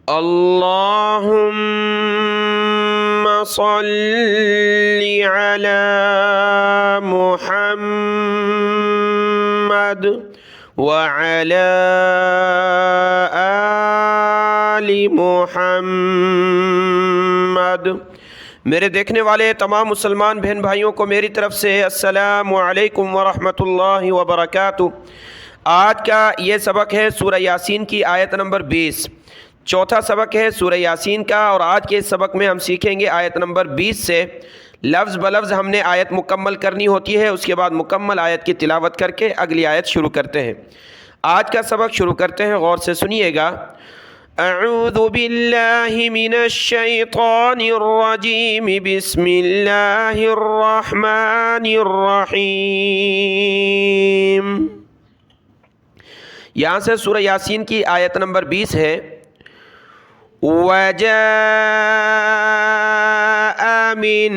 اللهم صل على محمد وعلى آل محمد۔ میرے دیکھنے والے تمام مسلمان بہن بھائیوں کو میری طرف سے السلام علیکم ورحمۃ اللہ وبرکاتہ۔ آج کا یہ سبق ہے سورہ یاسین کی آیت نمبر 20۔ چوتھا سبق ہے سورہ یاسین کا، اور آج کے اس سبق میں ہم سیکھیں گے آیت نمبر 20 سے لفظ بلفظ ہم نے آیت مکمل کرنی ہوتی ہے، اس کے بعد مکمل آیت کی تلاوت کر کے اگلی آیت شروع کرتے ہیں۔ آج کا سبق شروع کرتے ہیں، غور سے سنیے گا۔ اعوذ باللہ من الشیطان الرجیم، بسم اللہ الرحمن الرحیم۔ یہاں سے سورہ یاسین کی آیت نمبر 20 ہے۔ وَجَاءَ مِنْ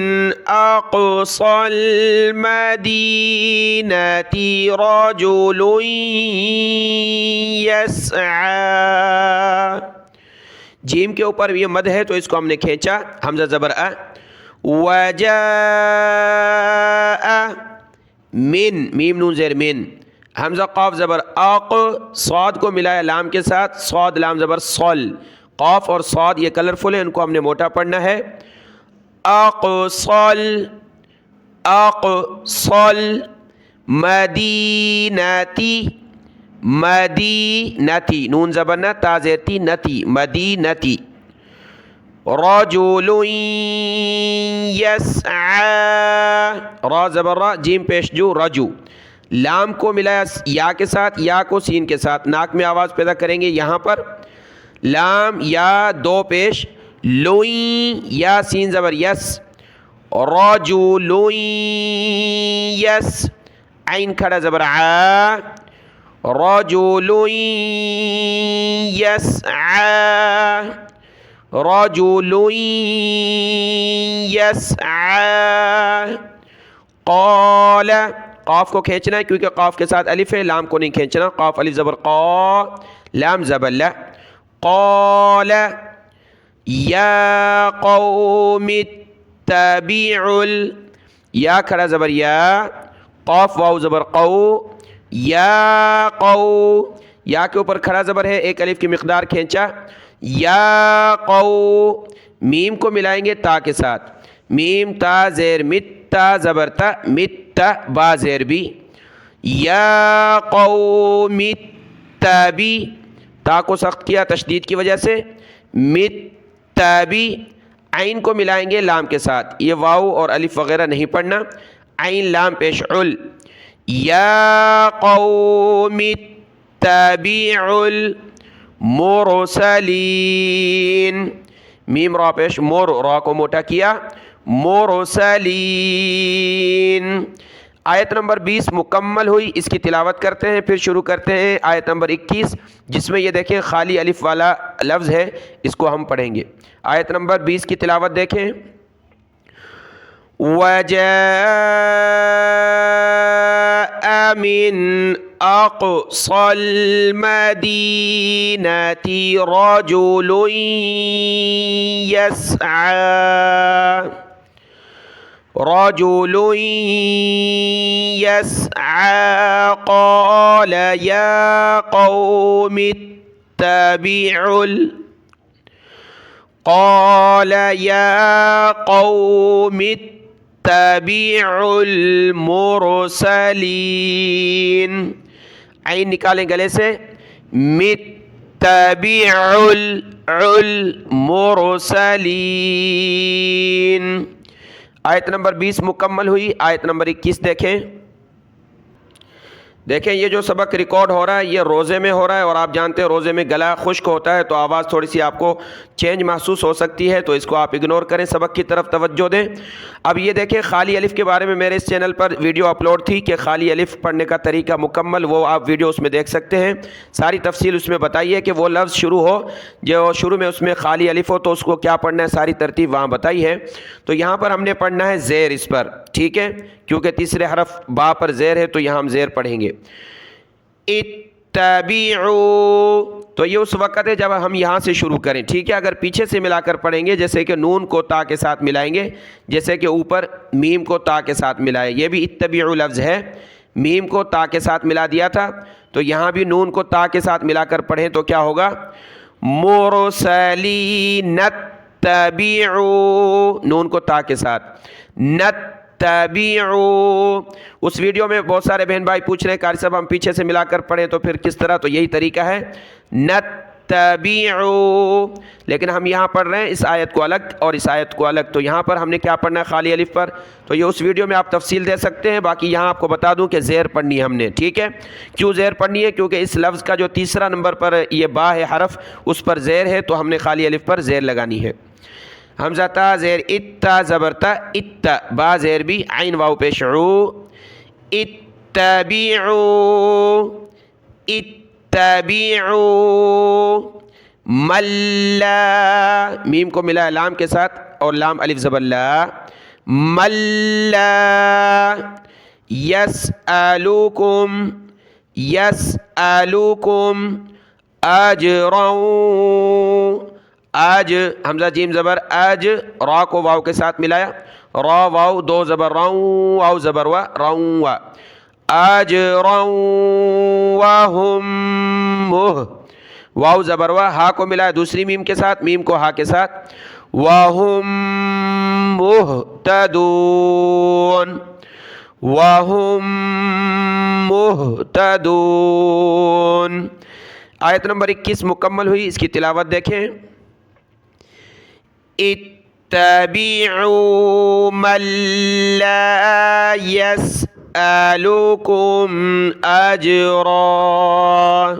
أَقْصَى الْمَدِينَةِ رَجُلٌ يَسْعَى۔ جیم کے اوپر یہ مد ہے تو اس کو ہم نے کھینچا، حمزہ زبر ا۔ وَجَاءَ من، میم نون زیر من، حمزہ قاف زبر اق، صاد کو ملایا لام کے ساتھ، صاد لام زبر صل۔ قاف اور صاد یہ کلرفل ہے، ان کو ہم نے موٹا پڑھنا ہے۔ اقصل، اقصل، مدینتی، مدینتی، نون زبر نہ تا زیر تی، نتی، مدینتی۔ رجل یسعی، را زبر را، جیم پیش جو، رجو۔ لام کو ملایا یا کے ساتھ، یا کو سین کے ساتھ، ناک میں آواز پیدا کریں گے۔ یہاں پر لام یا دو پیش، لوئیں، یا سین زبر یس، رجلوئیں یس، عین کھڑا زبر عا، رجلوئیں یسعی، رجلوئیں یسعی۔ قال، قاف کو کھینچنا ہے کیونکہ قاف کے ساتھ الف ہے، لام کو نہیں کھینچنا۔ قاف الف زبر قا، لام زبر لا۔ قال یا قوم اتبعوا، یا کھڑا زبر یا، قاف واو زبر قو، یا قو، یا کے اوپر کھڑا زبر ہے، ایک الف کی مقدار کھینچا، یا قو۔ میم کو ملائیں گے تا کے ساتھ، میم تا زیر مت، تا زبر تا، مت با زیر بی، یا قوم اتبی، تا کو سخت کیا تشدید کی وجہ سے، متبی۔ عین کو ملائیں گے لام کے ساتھ، یہ واو اور الف وغیرہ نہیں پڑھنا، عین لام پیش عل، یا قوم اتبعوا المرسلین، میم را پیش مور، را کو موٹا کیا، مرسلین۔ آیت نمبر 20 مکمل ہوئی، اس کی تلاوت کرتے ہیں، پھر شروع کرتے ہیں آیت نمبر 21، جس میں یہ دیکھیں خالی الف والا لفظ ہے، اس کو ہم پڑھیں گے۔ آیت نمبر 20 کی تلاوت دیکھیں۔ وَجَاءَ مِنْ أَقْصَى الْمَدِينَةِ رَجُلٌ يَسْعَى، رجل يسعى، قال يا قوم اتبعوا، قال يا قوم اتبعوا المرسلين، عین نکالیں گلے سے، متبعوا المرسلين۔ آیت نمبر 20 مکمل ہوئی، آیت نمبر 21 دیکھیں۔ دیکھیں یہ جو سبق ریکارڈ ہو رہا ہے یہ روزے میں ہو رہا ہے، اور آپ جانتے ہیں روزے میں گلا خشک ہوتا ہے تو آواز تھوڑی سی آپ کو چینج محسوس ہو سکتی ہے، تو اس کو آپ اگنور کریں، سبق کی طرف توجہ دیں۔ اب یہ دیکھیں خالی الف کے بارے میں میرے اس چینل پر ویڈیو اپلوڈ تھی کہ خالی الف پڑھنے کا طریقہ مکمل، وہ آپ ویڈیو اس میں دیکھ سکتے ہیں، ساری تفصیل اس میں بتائی ہے کہ وہ لفظ شروع ہو جو شروع میں اس میں خالی الف ہو تو اس کو کیا پڑھنا ہے، ساری ترتیب وہاں بتائی ہے۔ تو یہاں پر ہم نے پڑھنا ہے زیر اس پر، ٹھیک ہے، کیونکہ تیسرے حرف با پر زیر ہے تو یہاں ہم زیر پڑھیں گے۔ اتبعوا، تو یہ اس وقت ہے جب ہم یہاں سے شروع کریں، ٹھیک ہے. اگر پیچھے سے ملا کر پڑھیں گے، جیسے کہ نون کو تا کے ساتھ ملائیں گے، جیسے کہ اوپر میم کو تا کے ساتھ ملائے، یہ بھی اتبعوا لفظ ہے، میم کو تا کے ساتھ ملا دیا تھا، تو یہاں بھی نون کو تا کے ساتھ ملا کر پڑھیں تو کیا ہوگا؟ مرسلین اتبعوا، نون کو تا کے ساتھ، نتبعوا. اس ویڈیو میں بہت سارے بہن بھائی پوچھ رہے ہیں قاری صاحب ہم پیچھے سے ملا کر پڑھیں تو پھر کس طرح؟ تو یہی طریقہ ہے، نتبعوا. لیکن ہم یہاں پڑھ رہے ہیں اس آیت کو الگ اور اس آیت کو الگ، تو یہاں پر ہم نے کیا پڑھنا ہے؟ خالی الف پر. تو یہ اس ویڈیو میں آپ تفصیل دے سکتے ہیں، باقی یہاں آپ کو بتا دوں کہ زیر پڑھنی ہے ہم نے، ٹھیک ہے. کیوں زیر پڑھنی ہے؟ کیونکہ اس لفظ کا جو تیسرا نمبر پر یہ با ہے حرف، اس پر زیر ہے، تو ہم نے خالی الف پر زیر لگانی ہے. حمزہ تا زیر اتا زبر تا اتا، با زیر بھی، عین واو پیش عو، اتبعوا اتبعوا. ملا، میم کو ملا لام کے ساتھ اور لام الف زبر لا، ملا. یسألوکم یسألوکم اجرا، اج حمزہ جیم زبر اج، را کو واو کے ساتھ ملایا، را واو دو زبر راؤں، واو زبر وا راؤں وا، اجرا وہم مہ، واو زبر وا، ہا کو ملایا دوسری میم کے ساتھ، میم کو ہا کے ساتھ، وہم مہتدون وہم مہتدون. آیت نمبر 21 مکمل ہوئی، اس کی تلاوت دیکھیں. اتبعوا من لا يسألكم اجرا.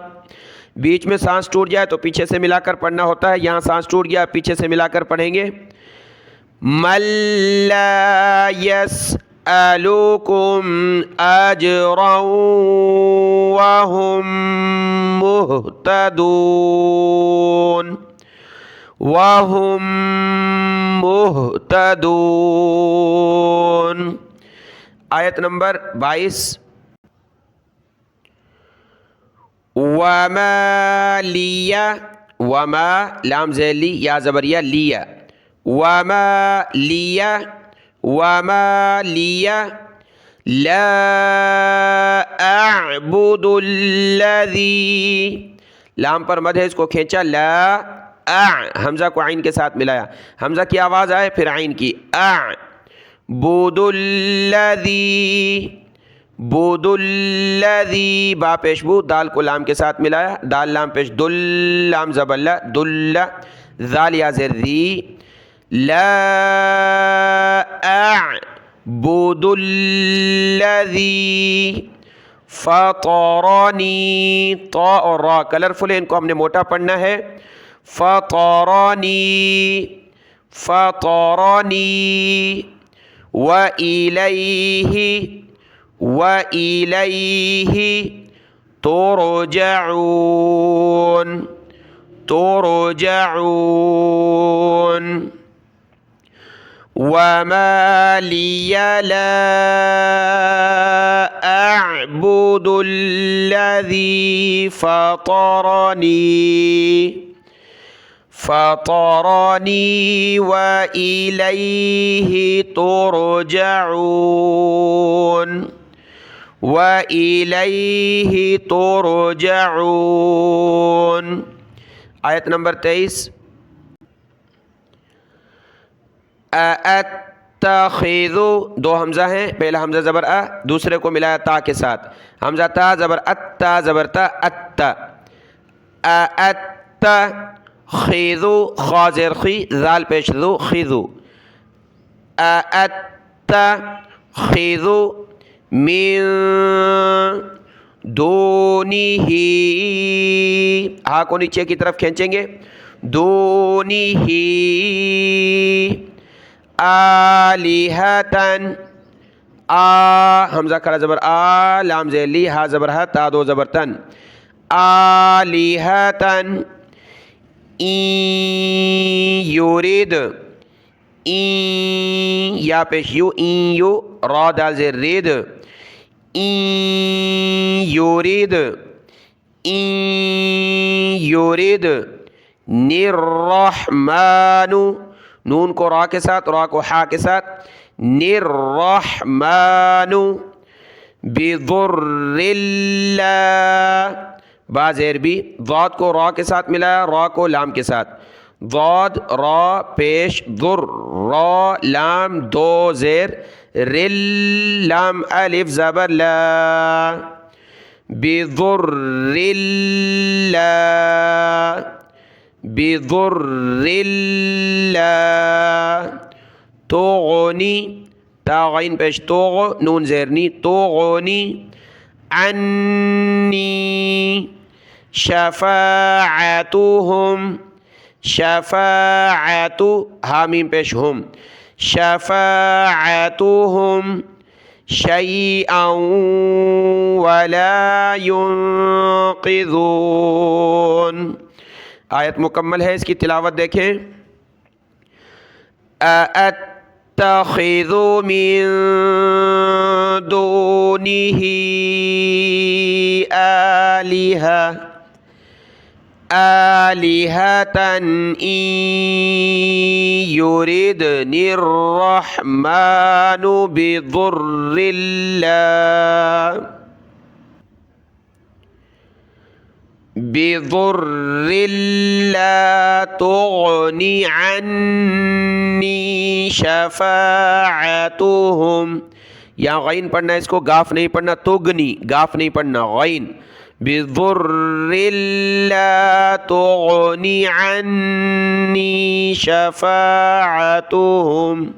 بیچ میں سانس ٹوٹ جائے تو پیچھے سے ملا کر پڑھنا ہوتا ہے، یہاں سانس ٹوٹ گیا پیچھے سے ملا کر پڑھیں گے. من لا يسألكم اجرا وهم مهتدون وهم مهتدون. آیت نمبر 22. وما لیا، وما لام ذیلی یا زبریہ لیا، وما لیا وما لیا لا اعبد الذی، لام پر مد ہے، اس کو کھینچا، لا حمزہ کو عین کے ساتھ ملایا، حمزہ کی آواز آئے پھر عین کی، اعبد الذی، بود الذی، با پیش بو، دال کو لام کے ساتھ ملایا، دال لام پیش دل، لام زبر لا، دل، ذال یا زیر ذی، لا اعبد الذی فطرنی، طا اور را کلرفل ہے، ان کو ہم نے موٹا پڑھنا ہے، فطرنی فطرنی وإلیہ وإلیہ ترجعون ترجعون. وما لي لا أعبد الذي فطرني وإليه ترجعون وإليه ترجعون. آیت نمبر 23. اتخذ، دو حمزہ ہیں، پہلا حمزہ زبر ا، دوسرے کو ملایا تا کے ساتھ، حمزہ تا زبر ات، تا زبر تا، ات، اتخذ، خا زیر خی، ذال پیش ذو، خذو، اتخذ من دونہ، ہا کو نیچے کی طرف کھینچیں گے، دونہ آلہتن، حمزہ کھڑا زبر آ، لام ذیلی، ہا زبر ہا، تا دو زبر تن، آلہتن، این یورید، این یا پیش یو، این یو، را دال زیر رید، این یورید یورد نررحمانو نون کو را کے ساتھ را کو حا کے ساتھ نررحمانو بضر اللہ با زیر بھی ضاد کو را کے ساتھ ملایا را کو لام کے ساتھ ضاد را پیش ضر را لام دو زیر رل لام الف زبر لا بضر اللہ بضر اللہ تغنی تا غین پیش توغ نون زیرنی تغنی عنی شفاعتهم شفاعت حامیم پیش ہم شفاعتهم شیئا ولا ينقذون. آیت مکمل ہے، اس کی تلاوت دیکھیں. أَأَتَّخِذُ مِن دُونِهِ آلِهَةً إِن يُرِدْنِ الرَّحْمَنُ بِضُرٍّ لَا تُغْنِ عَنِّي شَفَاعَتُهُمْ. یہاں غین پڑھنا ہے، اس کو گاف نہیں پڑھنا، تغنی گاف نہیں پڑھنا، غین. بضر لا تغنی عنی شفاعتهم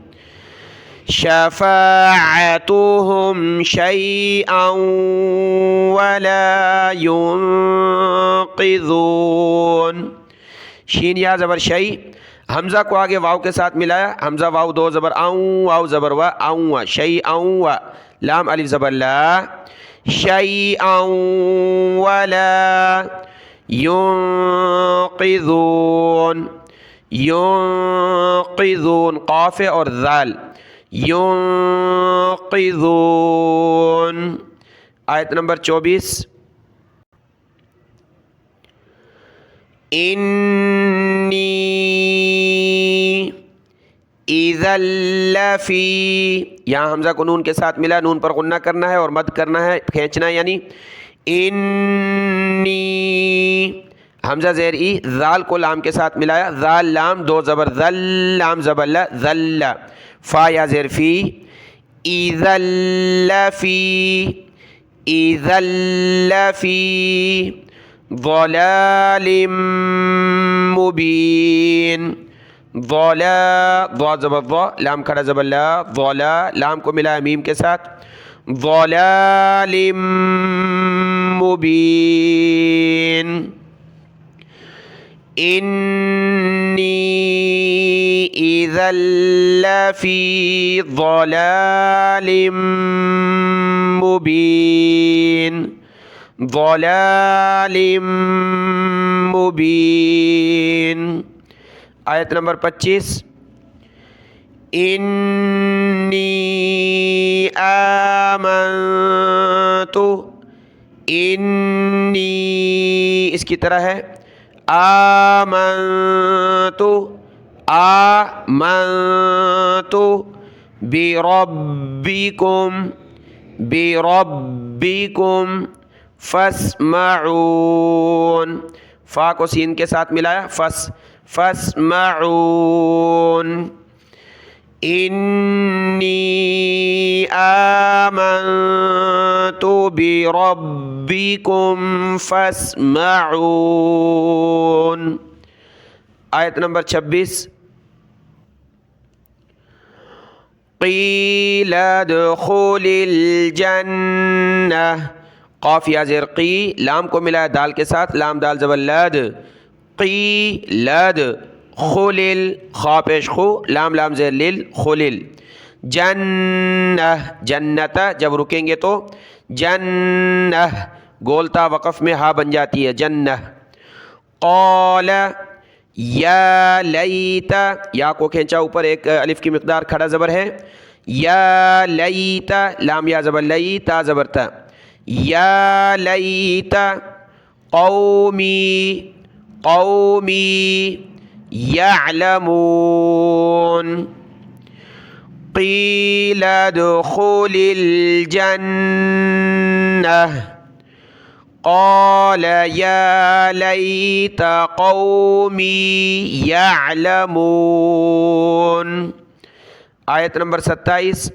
شیئا ولا ينقذون. شین یا زبر شیء، حمزہ کو آگے واو کے ساتھ ملایا، حمزہ واو دو زبر آؤں، واو زبر وا آؤں، شیئا و لام الف زبر لا شیئا ولا ينقذون. ينقذون قاف اور ذال ينقذون. آیت نمبر 24. انی اذا لفی، یہاں حمزہ کو نون کے ساتھ ملا، نون پر غنہ کرنا ہے اور مد کرنا ہے، کھینچنا ہے، یعنی انی حمزہ زیر ای، ذال کو لام کے ساتھ ملایا، ذال لام دو زبر ذل لام زبر لا ذل، فا یا زیر فی، اذا لفی اذا لفی ضلال مبین. ضلا ضاد زبر ضا لام کھڑا زبر لا ضلا لام کو ملایا میم کے ساتھ، ضلال مبین. انی اذا لفی ضلال مبین ضلال مبین. آیت نمبر 25. انی آمنت، انی اس کی طرح ہے، آمنت آمنت بربکم فاسمعون. فا کو سین کے ساتھ ملایا، فاسمعون. انی آمنت بربکم فاسمعون. آیت نمبر 26. قیل ادخل الجنہ، قاف یا زیر قی لام کو ملایا دال کے ساتھ، لام دال زبر لد، قی لد خلل خا پیش خو لام لام زیر لل خلل. جنہ جنت، جب رکیں گے تو جنہ گولتا وقف میں ہا بن جاتی ہے، جنہ. قال یا لیت، یا کو کھینچا اوپر، ایک الف کی مقدار کھڑا زبر ہے، یا لیت لام یا زبر لی تا زبر تا، یا لیت. قومی قومی يعلمون قيل ادخل الجنة قال يا ليت قومي يعلمون. آیت نمبر 27.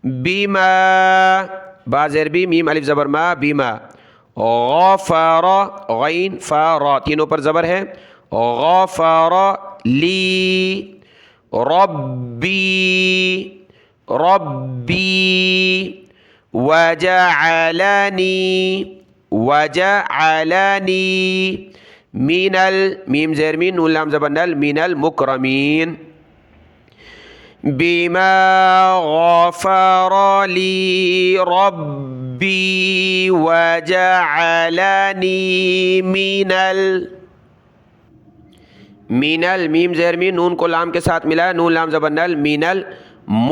بما با زیر بی میم الف زبر ما بما غفر غین فا تینوں پر زبر ہے. غفر لی ربی ربی وجعلنی من المیم زیر مین نون لام زبر نل من المکرمین. بما غفر لي ربي وجعلني من المیم زیر مین نون کو لام کے ساتھ ملا نون لام زبر نل من المکرمین.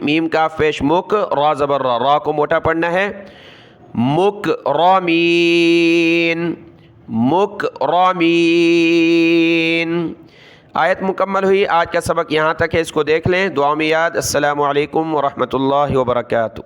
میم کاف پیش مک را زبر را کو موٹا پڑھنا ہے. مکرمین مکرمین. آیت مکمل ہوئی. آج کا سبق یہاں تک ہے، اس کو دیکھ لیں. دعا میں یاد. السلام علیکم ورحمۃ اللہ وبرکاتہ.